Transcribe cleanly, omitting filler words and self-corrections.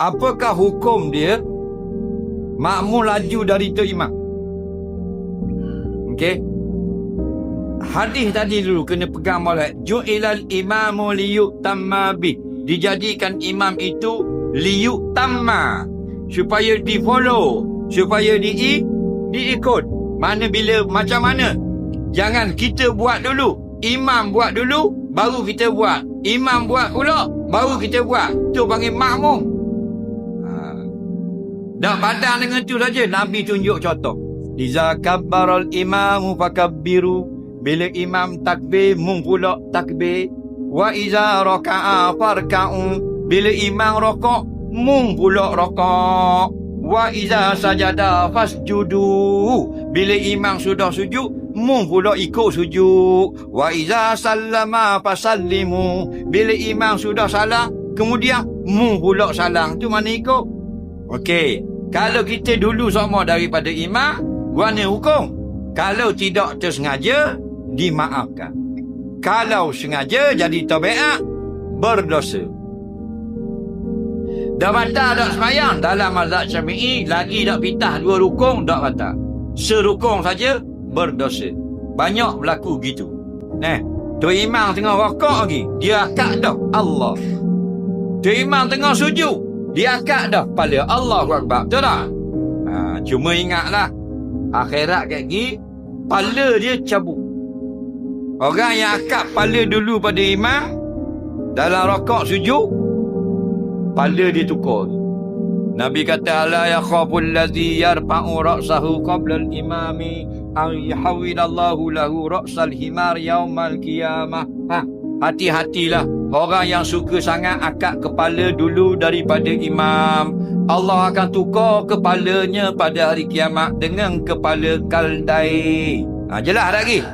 Apakah hukum dia makmum laju dari tu imam? Okey. Hadis tadi dulu kena pegang molek. Ju'ilal imamu liyutamma bih. Dijadikan imam itu liyutamma, supaya di follow, supaya diikut. Mana bila macam mana? Jangan kita buat dulu, imam buat dulu, baru kita buat. Imam buat pula, baru kita buat. Tu panggil makmum. Dah padang dengan tu saja Nabi tunjuk contoh. Iza kabbaral imamu fakabbiru. Bila imam takbir, mung pula takbir. Wa iza raka'a farka'u. Bila imam rokok, mung pula rokok. Wa iza sajada fasjudu. Bila imam sudah sujud, mung pula ikut sujud. Wa iza sallama fasallimu. Bila imam sudah salam, kemudian mung pula salam. Tu mana ikut? Okey. Kalau kita dulu sama daripada imam, mana hukum? Kalau tidak tersengaja, dimaafkan. Kalau sengaja jadi tabiat, berdosa. Dah batal tak sembahyang dalam mazhab Syafi'i, lagi tak pitah 2 rukun tak batal. Serukun saja berdosa. Banyak berlaku gitu. Tu imam tengah rakaat lagi, dia akad dah Allah. Tu imam tengah sujud, dia akad dah kepala Allahu Akbar. Betul tak? Cuma ingatlah, akhirat kat gini, kepala dia cabut. Orang yang akad kepala dulu pada imam, dalam rakaat sujud, kepala dia tukar. Nabi kata, ala yakhaful ladzi yarfa'u ra'sahu qabla al-imami an yahwilallahu lahu ra'sal himar yaumal qiyamah. Hati-hatilah orang yang suka sangat akad kepala dulu daripada imam. Allah akan tukar kepalanya pada hari kiamat dengan kepala kaldai. Jelas lagi.